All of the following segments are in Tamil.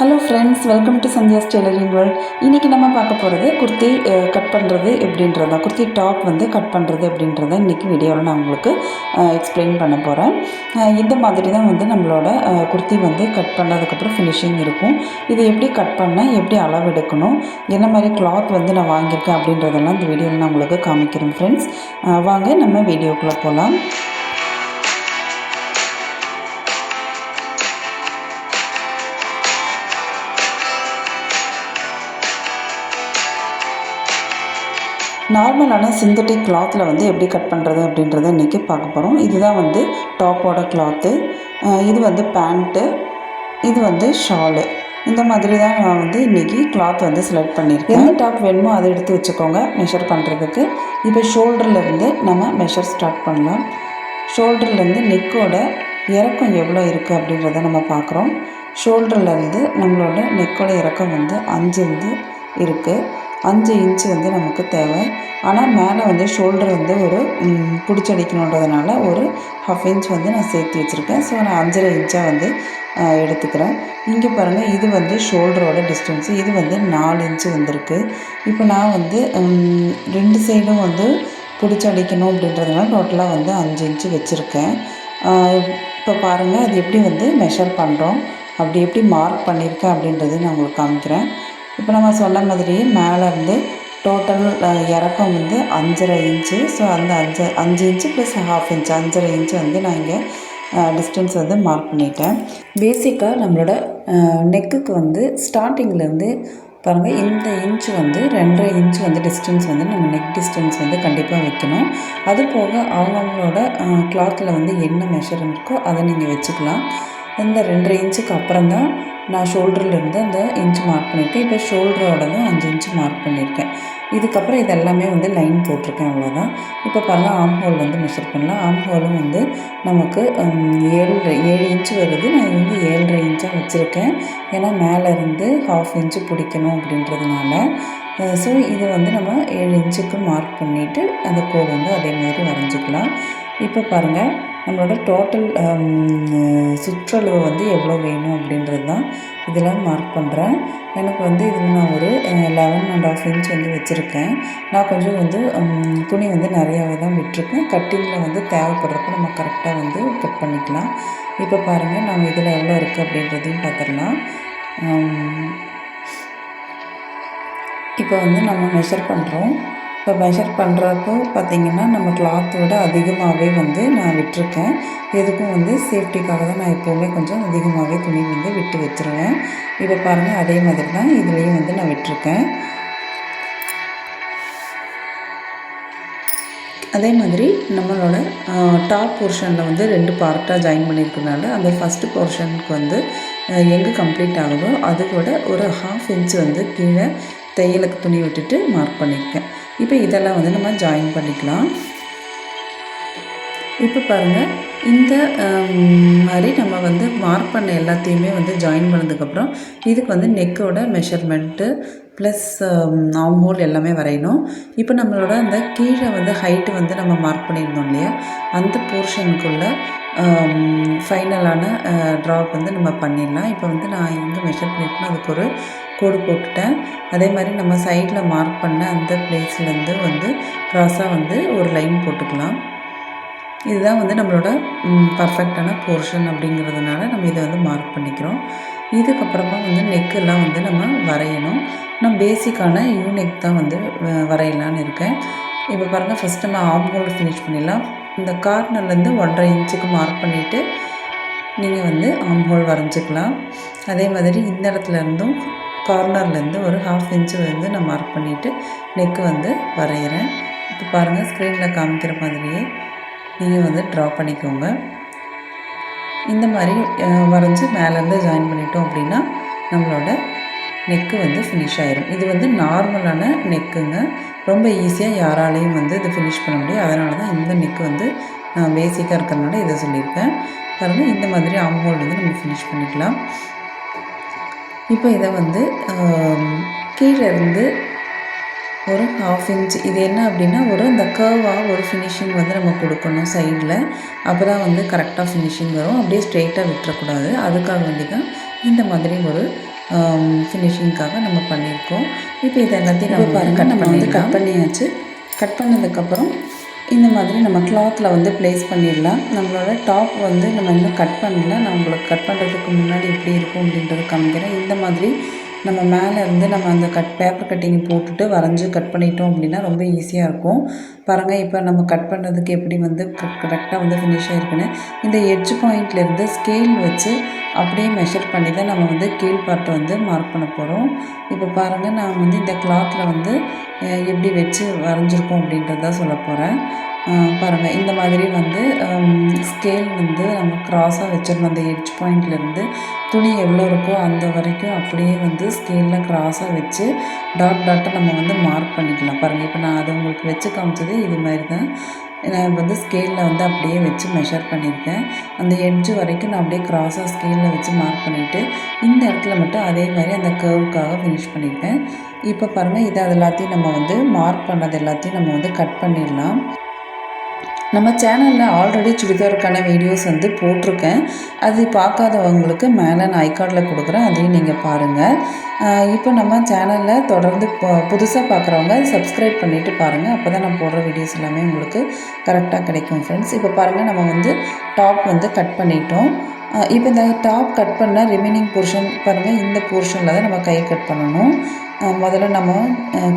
Hello friends, welcome to Sandhya's tailoring world. இன்றைக்கி நம்ம பார்க்க போகிறது குர்த்தி கட் பண்ணுறது எப்படின்றதா, குர்த்தி டாப் வந்து கட் பண்ணுறது அப்படின்றத இன்றைக்கி வீடியோவில் நான் உங்களுக்கு எக்ஸ்பிளைன் பண்ண போகிறேன். இந்த மாதிரி தான் வந்து நம்மளோட குர்த்தி வந்து கட் பண்ணதுக்கப்புறம் ஃபினிஷிங் இருக்கும். இது எப்படி கட் பண்ணேன், எப்படி அளவெடுக்கணும், என்ன மாதிரி கிளாத் வந்து நான் வாங்கியிருக்கேன் அப்படின்றதெல்லாம் இந்த வீடியோவில் நான் உங்களுக்கு காமிக்கிறேன். ஃப்ரெண்ட்ஸ், வாங்க நம்ம வீடியோக்குள்ளே போகலாம். நார்மலான சிந்தட்டிக் கிளாத்தில் வந்து எப்படி கட் பண்ணுறது அப்படின்றத இன்றைக்கி பார்க்க போகிறோம். இதுதான் வந்து டாப்போட கிளாத்து, இது வந்து பேண்ட்டு, இது வந்து ஷாலு. இந்த மாதிரி தான் நான் வந்து இன்றைக்கி கிளாத் வந்து செலக்ட் பண்ணியிருக்கேன். எந்த டாப் வேணுமோ அதை எடுத்து வச்சுக்கோங்க மெஷர் பண்ணுறதுக்கு. இப்போ ஷோல்டர்லேருந்து நம்ம மெஷர் ஸ்டார்ட் பண்ணலாம். ஷோல்டர்லேருந்து நெக்கோட இறக்கம் எவ்வளோ இருக்குது அப்படின்றத நம்ம பார்க்குறோம். ஷோல்டர்லேருந்து நம்மளோட நெக்கோட இறக்கம் வந்து 5 இருக்குது. 5 இன்ச்சு வந்து நமக்கு தேவை. ஆனால் மேலே வந்து ஷோல்டர் வந்து ஒரு பிடிச்சடிக்கணுன்றதுனால ஒரு 1/2 இன்ச் வந்து நான் சேர்த்து வச்சுருக்கேன். ஸோ நான் 5.5 இன்ச்சாக வந்து எடுத்துக்கிறேன். இங்கே பாருங்கள், இது வந்து ஷோல்டரோட டிஸ்டன்ஸு, இது வந்து 4 இன்ச்சு வந்திருக்கு. இப்போ நான் வந்து 2 சைடும் வந்து பிடிச்சடிக்கணும் அப்படின்றதுனால டோட்டலாக வந்து 5 இன்ச்சு வச்சுருக்கேன். இப்போ பாருங்கள், அது எப்படி வந்து மெஷர் பண்ணுறோம், அப்படி எப்படி மார்க் பண்ணியிருக்கேன் அப்படின்றது நான் உங்களுக்கு காமிக்கிறேன். இப்போ நம்ம சொன்ன மாதிரியே மேலேருந்து டோட்டல் இறக்கம் வந்து 5.5 இன்ச்சு. ஸோ அந்த 5 இன்ச்சு ப்ளஸ் 1/2 இன்ச் 5.5 இன்ச்சு வந்து நான் இங்கே டிஸ்டன்ஸ் வந்து மார்க் பண்ணிட்டேன். பேசிக்காக நம்மளோட நெக்குக்கு வந்து ஸ்டார்டிங்லேருந்து பாருங்கள், இந்த இன்ச்சு வந்து 2.5 இன்ச்சு வந்து டிஸ்டன்ஸ் வந்து நம்ம நெக் டிஸ்டன்ஸ் வந்து கண்டிப்பாக வைக்கணும். அது போக அவங்கவுங்களோட கிளாத்தில் வந்து என்ன மெஷர்மெண்ட் இருக்கோ அதை நீங்கள் வச்சுக்கலாம். இந்த 2.5 இன்ச்சுக்கு அப்புறம் தான் நான் ஷோல்டர்லேருந்து அந்த இன்ச்சு மார்க் பண்ணியிருக்கேன். இப்போ ஷோல்டரோடதும் 5 இன்ச்சு மார்க் பண்ணியிருக்கேன். இதுக்கப்புறம் இதெல்லாமே வந்து லைன் போட்டிருக்கேன், அவ்வளோதான். இப்போ பாருங்கள், ஆம் ஹோல் வந்து மெஷர் பண்ணலாம். ஆம் ஹோலும் வந்து நமக்கு 7 இன்ச்சு வருது. நான் வந்து 7.5 இன்ச்சாக வச்சுருக்கேன். ஏன்னா மேலேருந்து 1/2 இன்ச்சு பிடிக்கணும் அப்படின்றதுனால. ஸோ இதை வந்து நம்ம 7 இன்ச்சுக்கு மார்க் பண்ணிவிட்டு அந்த கோடு வந்து அதே மாதிரி வரைஞ்சிக்கலாம். இப்போ பாருங்கள், நம்மளோட டோட்டல் சுற்றளவு வந்து எவ்வளோ வேணும் அப்படின்றது தான் இதில் மார்க் பண்ணுறேன். எனக்கு வந்து இதில் நான் ஒரு 11.5 இன்ச் வந்து வச்சுருக்கேன். நான் கொஞ்சம் வந்து துணி வந்து நிறையாவே தான் விட்டுருக்கேன். கட்டிங்கில் வந்து தேவைப்படுறப்ப நம்ம கரெக்டாக வந்து கட் பண்ணிக்கலாம். இப்போ பாருங்கள், நம்ம இதில் எவ்வளோ இருக்குது அப்படின்றதையும் பார்த்துடலாம். இப்போ வந்து நம்ம மெஷர் பண்ணுறோம். இப்போ மெஷர் பண்ணுறப்போ பார்த்திங்கன்னா, நம்ம கிளாத்தை விட அதிகமாகவே வந்து நான் விட்டுருக்கேன். எதுக்கும் வந்து சேஃப்டிக்காக தான் நான் எப்போவுமே கொஞ்சம் அதிகமாகவே துணி வந்து விட்டு வச்சுருவேன். இப்போ பாருங்கள், அதே மாதிரி தான் இதுலேயும் வந்து நான் விட்டுருக்கேன். அதே மாதிரி நம்மளோட டாப் போர்ஷனில் வந்து 2 பார்ட்டாக ஜாயின் பண்ணியிருக்கனால அந்த ஃபஸ்ட்டு போர்ஷனுக்கு வந்து எங்கே கம்ப்ளீட் ஆகுதோ அது கூட ஒரு 1/2 இன்ச்சு வந்து கீழே தையலுக்கு துணி விட்டுட்டு மார்க் பண்ணியிருக்கேன். இப்போ இதெல்லாம் வந்து நம்ம ஜாயின் பண்ணிக்கலாம். இப்போ பாருங்கள், இந்த மாதிரி நம்ம வந்து மார்க் பண்ண எல்லாத்தையுமே வந்து ஜாயின் பண்ணதுக்கப்புறம் இதுக்கு வந்து நெக்கோட மெஷர்மெண்ட்டு ப்ளஸ் ஆம் ஹோல் எல்லாமே வரையணும். இப்போ நம்மளோட அந்த கீழே வந்து ஹைட்டு வந்து நம்ம மார்க் பண்ணியிருந்தோம் இல்லையா, அந்த போர்ஷனுக்குள்ளே ஃபைனலான ட்ராப் வந்து நம்ம பண்ணிடலாம். இப்போ வந்து நான் எங்கே மெஷர் பண்ணியிருக்கேன்னா அதுக்கு ஒரு கோடு போட்டுட்டேன். அதே மாதிரி நம்ம சைடில் மார்க் பண்ண அந்த பிளேஸ்லேருந்து வந்து க்ராஸாக வந்து ஒரு லைன் போட்டுக்கலாம். இதுதான் வந்து நம்மளோட பர்ஃபெக்டான போர்ஷன் அப்படிங்கிறதுனால நம்ம இதை வந்து மார்க் பண்ணிக்கிறோம். இதுக்கப்புறமா வந்து நெக்கெல்லாம் வந்து நம்ம வரையணும். நான் பேசிக்கான யூநெக் தான் வந்து வரையலான்னு இருக்கேன். இப்போ பாருங்கள், ஃபஸ்ட்டு நம்ம ஆம் ஹோல் ஃபினிஷ் பண்ணிடலாம். இந்த கார்னர்லேருந்து 1.5 இன்ச்சுக்கு மார்க் பண்ணிவிட்டு நீங்கள் வந்து ஆம் ஹோல் வரைஞ்சிக்கலாம். அதே மாதிரி இந்த இடத்துலேருந்தும் கார்னர்லேருந்து ஒரு 1/2 இன்ச்சு வந்து நான் மார்க் பண்ணிவிட்டு நெக்கு வந்து வரைகிறேன். இப்போ பாருங்கள், ஸ்க்ரீனில் காமிக்கிற மாதிரியே நீங்கள் வந்து ட்ரா பண்ணிக்கோங்க. இந்த மாதிரி வரைஞ்சி மேலேருந்து ஜாயின் பண்ணிட்டோம் அப்படின்னா நம்மளோட நெக்கு வந்து ஃபினிஷ் ஆகிரும். இது வந்து நார்மலான நெக்குங்க, ரொம்ப ஈஸியாக யாராலையும் வந்து இது ஃபினிஷ் பண்ண முடியும். அதனால தான் இந்த நெக்கு வந்து பேசிக்காக இருக்கிறதுனால இதை சொல்லியிருக்கேன். பாருங்கள், இந்த மாதிரி ஆம் ஹோல் வந்து நம்ம ஃபினிஷ் பண்ணிக்கலாம். இப்போ இதை வந்து கீழே இருந்து ஒரு 1/2 இன்ச், இது என்ன அப்படின்னா ஒரு இந்த கர்வாக ஒரு ஃபினிஷிங் வந்து நம்ம கொடுக்கணும் சைடில். அப்போ தான் வந்து கரெக்டாக ஃபினிஷிங் வரும். அப்படியே ஸ்ட்ரெயிட்டாக விட்டுறக்கூடாது. அதுக்காக வேண்டி தான் இந்த மாதிரி ஒரு ஃபினிஷிங்காக நம்ம பண்ணியிருக்கோம். இப்போ இது எல்லாத்தையும் நம்ம பாருங்கள், நம்ம வந்து கட் பண்ணியாச்சு. கட் பண்ணதுக்கப்புறம் இந்த மாதிரி நம்ம கிளாத்தில் வந்து ப்ளேஸ் பண்ணிடலாம். நம்மளோட டாப் வந்து நம்ம இன்னும் கட் பண்ணல. நான் உங்களுக்கு கட் பண்ணுறதுக்கு முன்னாடி எப்படி இருக்கும் அப்படின்றத காமிக்கிறேன். இந்த மாதிரி நம்ம மேலே இருந்து நம்ம அந்த பேப்பர் கட்டிங் போட்டுட்டு வரைஞ்சி கட் பண்ணிட்டோம் அப்படின்னா ரொம்ப ஈஸியாக இருக்கும். பாருங்கள், இப்போ நம்ம கட் பண்ணுறதுக்கு எப்படி வந்து கரெக்டாக வந்து ஃபினிஷ் ஆகிருக்குன்னு இந்த எட்ஜ் பாயிண்ட்லேருந்து ஸ்கேல் வச்சு அப்படியே மெஷர் பண்ணி தான் நம்ம வந்து கீழ் பார்ட்டை வந்து மார்க் பண்ண போகிறோம். இப்போ பாருங்கள், நான் வந்து இந்த கிளாத்தில் வந்து எப்படி வச்சு வரைஞ்சிருக்கோம் அப்படின்றத சொல்ல போகிறேன். பாருங்கள், இந்த மாதிரி வந்து ஸ்கேல் வந்து நம்ம க்ராஸாக வச்சிடணும். அந்த எட்ஜ் பாயிண்ட்லேருந்து துணி எவ்வளோ இருக்கோ அந்த வரைக்கும் அப்படியே வந்து ஸ்கேலில் க்ராஸாக வச்சு டாட்டாக நம்ம வந்து மார்க் பண்ணிக்கலாம். பாருங்கள், இப்போ நான் அதை உங்களுக்கு வச்சு காமிச்சது இது மாதிரி தான். நான் வந்து ஸ்கேலில் வந்து அப்படியே வச்சு மெஷர் பண்ணியிருக்கேன். அந்த எட்ஜு வரைக்கும் நான் அப்படியே க்ராஸாக ஸ்கேலில் வச்சு மார்க் பண்ணிவிட்டு இந்த இடத்துல மட்டும் அதே மாதிரி அந்த கர்வுக்காக ஃபினிஷ் பண்ணியிருக்கேன். இப்போ பாருங்கள், இதை எல்லாத்தையும் நம்ம வந்து மார்க் பண்ணது எல்லாத்தையும் நம்ம வந்து கட் பண்ணிடலாம். நம்ம சேனலில் ஆல்ரெடி சுடிதாருக்கான வீடியோஸ் வந்து போட்டிருக்கேன். அது பார்க்காதவங்களுக்கு மேலே நான் ஐகார்டில் கொடுக்குறேன், அதையும் நீங்கள் பாருங்கள். இப்போ நம்ம சேனலில் தொடர்ந்து புதுசாக பார்க்குறவங்க சப்ஸ்கிரைப் பண்ணிவிட்டு பாருங்கள். அப்போ தான் நான் போடுற வீடியோஸ் எல்லாமே உங்களுக்கு கரெக்டாக கிடைக்கும் ஃப்ரெண்ட்ஸ். இப்போ பாருங்கள், நம்ம வந்து டாப் வந்து கட் பண்ணிட்டோம். இப்போ இந்த டாப் கட் பண்ண ரிமைனிங் போர்ஷன் பாருங்கள், இந்த போர்ஷனில் தான் நம்ம கை கட் பண்ணணும். முதல்ல நம்ம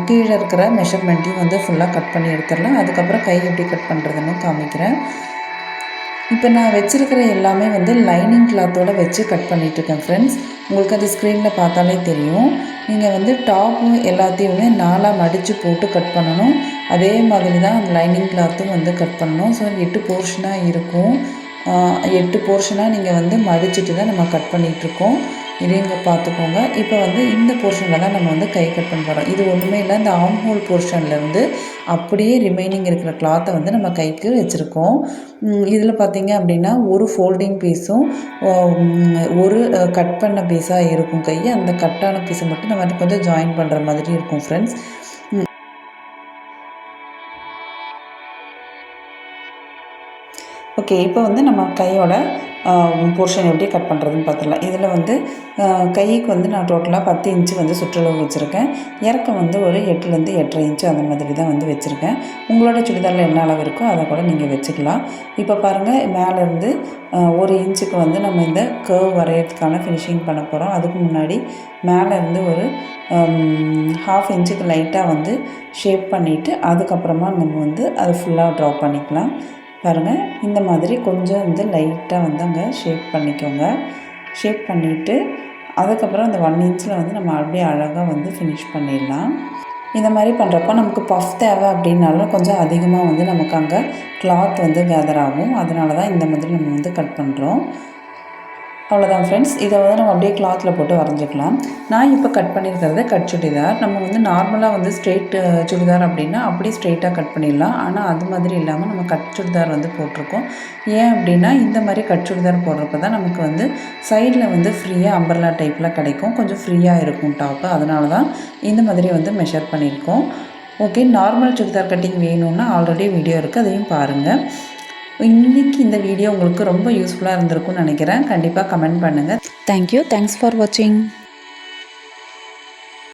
கீழே இருக்கிற மெஷர்மெண்ட்டையும் வந்து ஃபுல்லாக கட் பண்ணி எடுத்துடலாம். அதுக்கப்புறம் கை எப்படி கட் பண்ணுறதுன்னு காமிக்கிறேன். இப்போ நான் வச்சுருக்கிற எல்லாமே வந்து லைனிங் கிளாத்தோடு வச்சு கட் பண்ணிகிட்ருக்கேன் ஃப்ரெண்ட்ஸ். உங்களுக்கு அது ஸ்க்ரீனில் பார்த்தாலே தெரியும். நீங்கள் வந்து டாப்பு எல்லாத்தையுமே 4 மடித்து போட்டு கட் பண்ணணும். அதே மாதிரி தான் அந்த லைனிங் கிளாத்தும் வந்து கட் பண்ணணும். ஸோ 8 போர்ஷனாக இருக்கும். 8 போர்ஷனாக நீங்கள் வந்து மடிச்சுட்டு தான் நம்ம கட் பண்ணிகிட்ருக்கோம். இதை இங்கே பார்த்துக்கோங்க. இப்போ வந்து இந்த போர்ஷனில் தான் நம்ம வந்து கை கட் பண்ண போகிறோம். இது ஒன்றுமே இல்லை, இந்த ஆர்ம் ஹோல் போர்ஷன்லேருந்து அப்படியே ரிமைனிங் இருக்கிற கிளாத்தை வந்து நம்ம கைக்கு வச்சுருக்கோம். இதில் பார்த்திங்க அப்படின்னா ஒரு ஃபோல்டிங் பீஸும் ஒரு கட் பண்ண பீஸாக இருக்கும் கை. அந்த கட்டான பீஸை மட்டும் நம்ம கொஞ்சம் ஜாயின் பண்ணுற மாதிரி இருக்கும் ஃப்ரெண்ட்ஸ். ஓகே, இப்போ வந்து நம்ம கையோட போர்ஷன் எப்படி கட் பண்ணுறதுன்னு பார்த்துடலாம். இதில் வந்து கைக்கு வந்து நான் டோட்டலாக 10 இன்ச்சு வந்து சுற்றளவு வச்சுருக்கேன். இறக்கம் வந்து ஒரு 8லேருந்து 8.5 இன்ச்சு அந்த மாதிரி தான் வந்து வச்சுருக்கேன். உங்களோட சுடிதாரில் என்ன அளவு இருக்கோ அதை கூட நீங்கள் வச்சுக்கலாம். இப்போ பாருங்கள், மேலேருந்து 1 இன்ச்சுக்கு வந்து நம்ம இந்த கர்வ் வரைகிறதுக்கான ஃபினிஷிங் பண்ண போகிறோம். அதுக்கு முன்னாடி மேலேருந்து ஒரு 1/2 இன்ச்சுக்கு லைட்டாக வந்து ஷேப் பண்ணிவிட்டு அதுக்கப்புறமா நம்ம வந்து அதை ஃபுல்லாக ட்ரா பண்ணிக்கலாம். பாருங்கள், இந்த மாதிரி கொஞ்சம் வந்து லைட்டாக வந்து அங்கே ஷேப் பண்ணிக்கோங்க. ஷேப் பண்ணிவிட்டு அதுக்கப்புறம் அந்த 1 இன்ச்சில் வந்து நம்ம அப்படியே அழகாக வந்து ஃபினிஷ் பண்ணிடலாம். இந்த மாதிரி பண்ணுறப்போ நமக்கு பஃப் தேவை அப்படின்னாலும் கொஞ்சம் அதிகமாக வந்து நமக்கு அங்கே கிளாத் வந்து கேதர் ஆகும். அதனால தான் இந்த மாதிரி நம்ம வந்து கட் பண்ணுறோம். அவ்வளோதான் ஃப்ரெண்ட்ஸ். இதை வந்து நம்ம அப்படியே கிளாத்தில் போட்டு வரைஞ்சிக்கலாம். நான் இப்போ கட் பண்ணியிருக்கிறது கட் சுடிதார். நம்ம வந்து நார்மலாக வந்து ஸ்ட்ரெயிட் சுடிதார் அப்படின்னா அப்படியே ஸ்ட்ரெயிட்டாக கட் பண்ணிடலாம். ஆனால் அது மாதிரி இல்லாமல் நம்ம கட் சுடிதார் வந்து போட்டிருக்கோம். ஏன் அப்படின்னா இந்த மாதிரி கட் சுடிதார் போடுறப்ப தான் நமக்கு வந்து சைடில் வந்து ஃப்ரீயாக அம்பர்லா டைப்பில் கிடைக்கும், கொஞ்சம் ஃப்ரீயாக இருக்கும் டாப்பு. அதனால தான் இந்த மாதிரி வந்து மெஷர் பண்ணியிருக்கோம். ஓகே, நார்மல் சுடிதார் கட்டிங் வேணும்னா ஆல்ரெடி வீடியோ இருக்குது, அதையும் பாருங்கள். இன்றைக்கி இந்த வீடியோ உங்களுக்கு ரொம்ப யூஸ்ஃபுல்லாக இருந்திருக்கும்னு நினைக்கிறேன். கண்டிப்பாக கமெண்ட் பண்ணுங்கள். தேங்க்யூ. தேங்க்ஸ் ஃபார் வாட்சிங்.